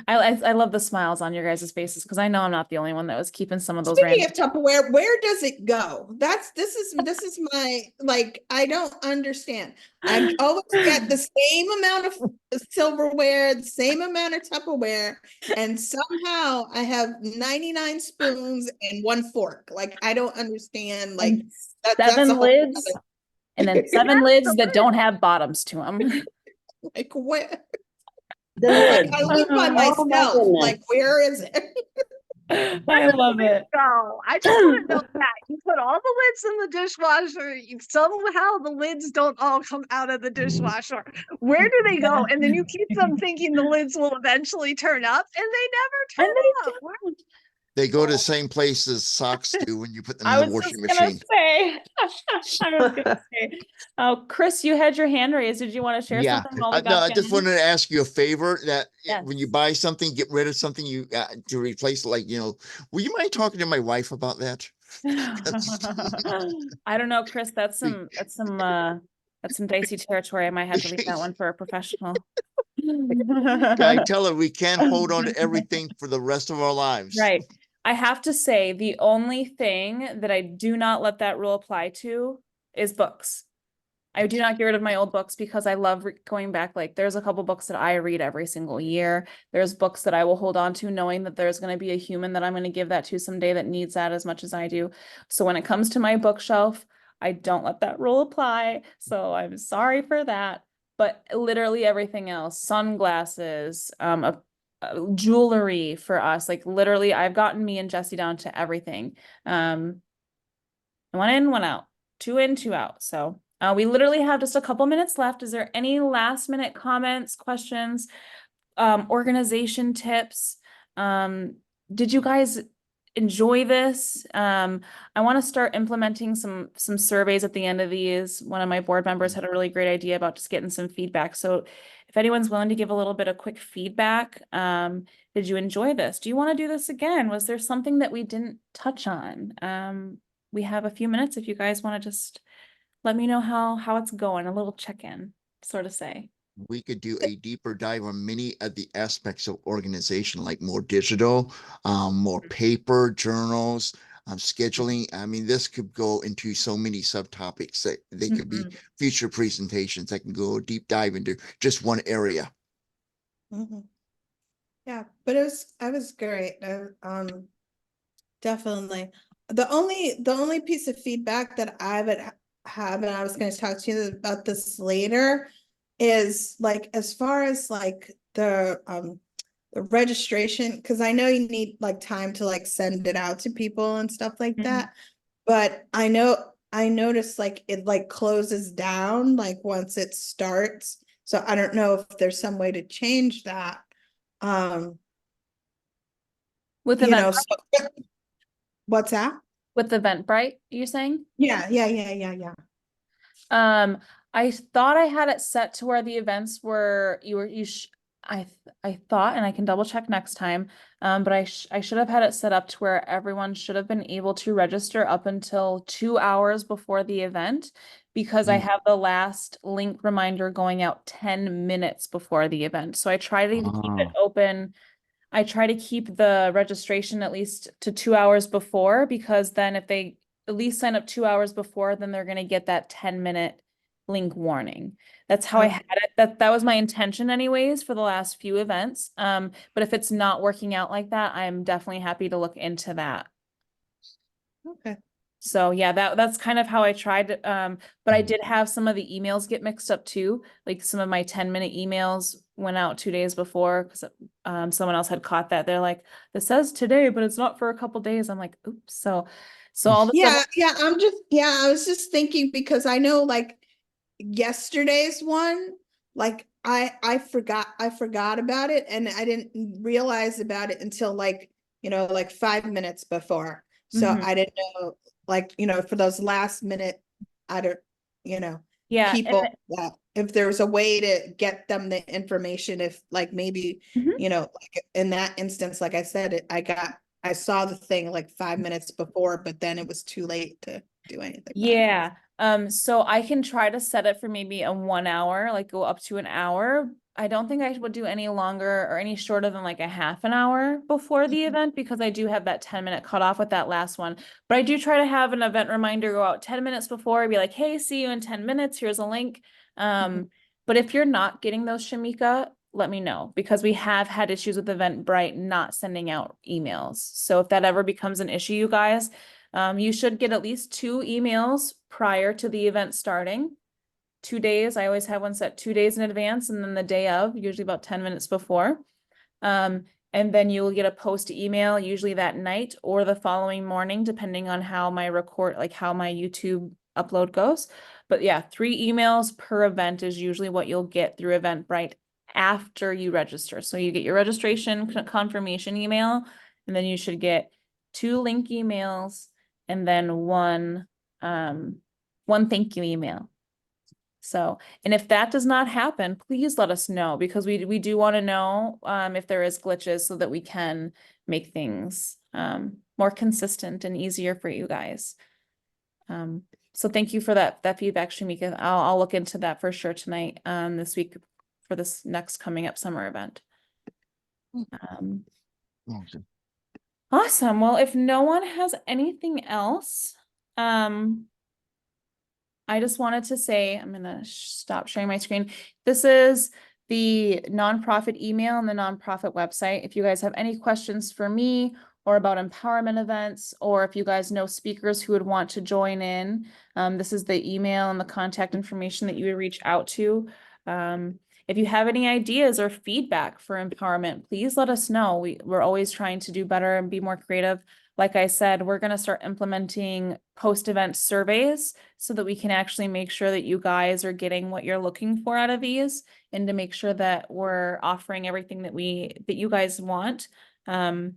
I love the smiles on your guys' faces because I know I'm not the only one that was keeping some of those Speaking random. of Tupperware, where does it go? This is my, like, I don't understand. I always get the same amount of silverware, the same amount of Tupperware, and somehow I have 99 spoons and 1 fork. Like, I don't understand. Like, And that's a 7 whole lids, other- and then 7 lids that don't have bottoms to them. like, where? The Like, lid. I live by Oh my myself. goodness. Like, where is it? I love it. Go. I just want to know that you put all the lids in the dishwasher. Somehow the lids don't all come out of the dishwasher. Where do they go? And then you keep them thinking the lids will eventually turn up, and they never And turn they up. don't. They go to the same place as socks do when you put them I in the was washing just gonna machine. say. I was gonna say. Oh, Chris, you had your hand raised. Did you want to share Yeah, something while we no, got I you just in? wanted to ask you a favor that Yes. when you buy something, get rid of something you to replace, like, you know, will you mind talking to my wife about that? I don't know, Chris, that's some dicey territory. I might have to leave that one for a professional. I tell her we can't hold on to everything for the rest of our lives. Right. I have to say, the only thing that I do not let that rule apply to is books. I do not get rid of my old books because I love going back. Like, there's a couple books that I read every single year. There's books that I will hold on to knowing that there's going to be a human that I'm going to give that to someday that needs that as much as I do. So when it comes to my bookshelf, I don't let that rule apply. So I'm sorry for that. But literally everything else, sunglasses, jewelry for us, like literally I've gotten me and Jesse down to everything. One in, one out, two in, two out. So we literally have just a couple minutes left. Is there any last minute comments, questions, organization tips? Did you guys enjoy this? I want to start implementing some surveys at the end of these. One of my board members had a really great idea about just getting some feedback. So if anyone's willing to give a little bit of quick feedback, did you enjoy this? Do you want to do this again? Was there something that we didn't touch on? We have a few minutes if you guys want to just let me know how it's going, a little check-in, sort of say. We could do a deeper dive on many of the aspects of organization, like more digital, more paper, journals, scheduling. I mean, this could go into so many subtopics that they could be future presentations that can go deep dive into just one area. Yeah, but I was great. Definitely. The only piece of feedback that I would have, and I was going to talk to you about this later, is like as far as like the registration, because I know you need like time to like send it out to people and stuff like that. But I noticed like it like closes down like once it starts. So I don't know if there's some way to change that. With You know, Eventbrite? What's that? With Eventbrite, you're saying? Yeah. I thought I had it set to where the events were, I thought, and I can double check next time, but I should have had it set up to where everyone should have been able to register up until 2 hours before the event, because I have the last link reminder going out 10 minutes before the event. So I try to keep it open. I try to keep the registration at least to 2 hours before, because then if they at least sign up 2 hours before, then they're going to get that 10-minute link warning. That's how I had it. That was my intention anyways for the last few events. But if it's not working out like that, I'm definitely happy to look into that. Okay. So yeah, that's kind of how I tried. But I did have some of the emails get mixed up too. Like some of my 10-minute emails went out 2 days before because someone else had caught that. They're like, "This says today, but it's not for a couple days." I'm like, "Oops." So all the Yeah, I was just thinking because I know like yesterday's one, like I forgot about it and I didn't realize about it until like, like 5 minutes before. So I didn't know, like, for those last minute, I don't, yeah, people that if there's a way to get them the information, if like maybe, like in that instance, like I said, I saw the thing like 5 minutes before, but then it was too late to do anything about it. Yeah. So I can try to set it for maybe a 1 hour, like go up to an hour. I don't think I would do any longer or any shorter than like a half an hour before the event, because I do have that 10-minute cutoff with that last one. But I do try to have an event reminder go out 10 minutes before, be like, "Hey, see you in 10 minutes. Here's a link." But if you're not getting those, Shamika, let me know, because we have had issues with Eventbrite not sending out emails. So if that ever becomes an issue, you guys, you should get at least 2 emails prior to the event starting. 2 days. I always have one set 2 days in advance, and then the day of, usually about 10 minutes before. And then you will get a post email usually that night or the following morning, depending on how my how my YouTube upload goes. But yeah, 3 emails per event is usually what you'll get through Eventbrite after you register. So you get your registration confirmation email, and then you should get 2 link emails and then one thank you email. So, and if that does not happen, please let us know, because we do want to know if there is glitches so that we can make things more consistent and easier for you guys. So thank you for that feedback, Shamika. I'll look into that for sure tonight, this week for this next coming up summer event. Awesome. Awesome. Well, if no one has anything else, I just wanted to say, I'm gonna stop sharing my screen. This is the nonprofit email and the nonprofit website. If you guys have any questions for me or about empowerment events, or if you guys know speakers who would want to join in, this is the email and the contact information that you would reach out to. If you have any ideas or feedback for empowerment, please let us know. We're always trying to do better and be more creative. Like I said, we're going to start implementing post-event surveys so that we can actually make sure that you guys are getting what you're looking for out of these, and to make sure that we're offering everything that you guys want. And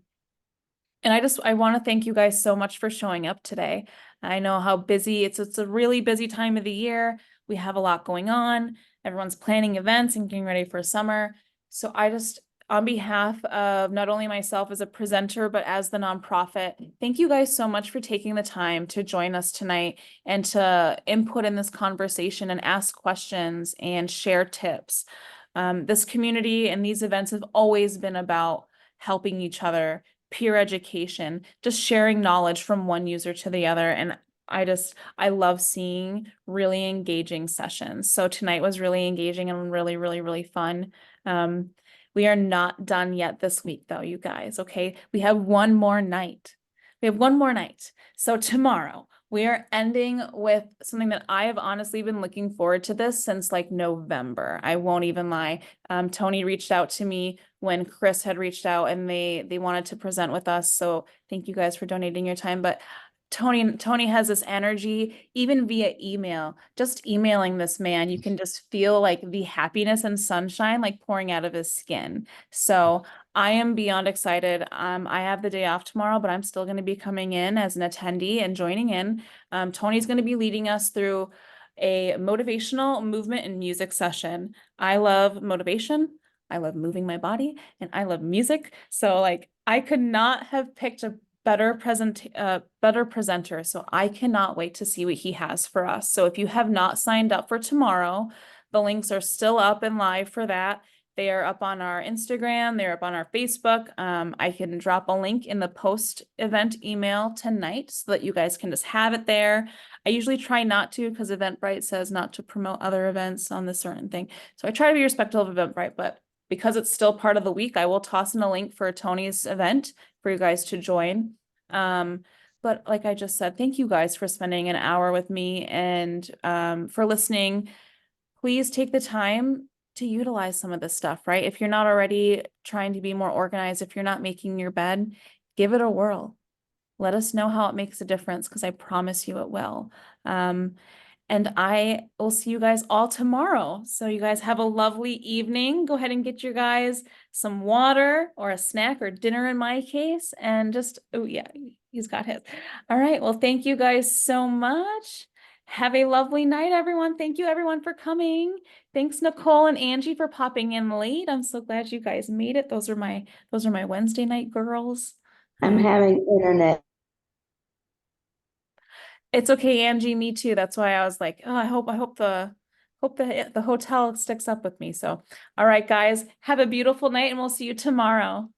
I want to thank you guys so much for showing up today. I know how busy it's a really busy time of the year. We have a lot going on. Everyone's planning events and getting ready for summer. So I just, on behalf of not only myself as a presenter, but as the nonprofit, thank you guys so much for taking the time to join us tonight and to input in this conversation and ask questions and share tips. This community and these events have always been about helping each other, peer education, just sharing knowledge from one user to the other. And I love seeing really engaging sessions. So tonight was really engaging and really, really, really fun. We are not done yet this week though, you guys, okay? We have one more night. We have one more night. So tomorrow we are ending with something that I have honestly been looking forward to this since like November. I won't even lie. Tony reached out to me when Chris had reached out and they wanted to present with us. So thank you guys for donating your time. But Tony has this energy, even via email, just emailing this man, you can just feel like the happiness and sunshine like pouring out of his skin. So I am beyond excited. I have the day off tomorrow, but I'm still going to be coming in as an attendee and joining in. Tony's going to be leading us through a motivational movement and music session. I love motivation. I love moving my body, and I love music. So like I could not have picked a better presenter. So I cannot wait to see what he has for us. So if you have not signed up for tomorrow, the links are still up and live for that. They are up on our Instagram, they're up on our Facebook. I can drop a link in the post-event email tonight so that you guys can just have it there. I usually try not to, because Eventbrite says not to promote other events on this certain thing. So I try to be respectful of Eventbrite, but because it's still part of the week, I will toss in a link for Tony's event for you guys to join. But like I just said, thank you guys for spending an hour with me and for listening. Please take the time to utilize some of this stuff, right? If you're not already trying to be more organized, if you're not making your bed, give it a whirl. Let us know how it makes a difference, because I promise you it will. And I will see you guys all tomorrow. So you guys have a lovely evening. Go ahead and get your guys some water or a snack or dinner in my case. And just, oh yeah, he's got his. All right. Well, thank you guys so much. Have a lovely night, everyone. Thank you everyone for coming. Thanks Nicole and Angie for popping in late. I'm so glad you guys made it. Those are my Wednesday night girls. I'm having internet. It's okay, Angie, me too. That's why I was like, oh, I hope the hotel sticks up with me. So, all right, guys, have a beautiful night and we'll see you tomorrow.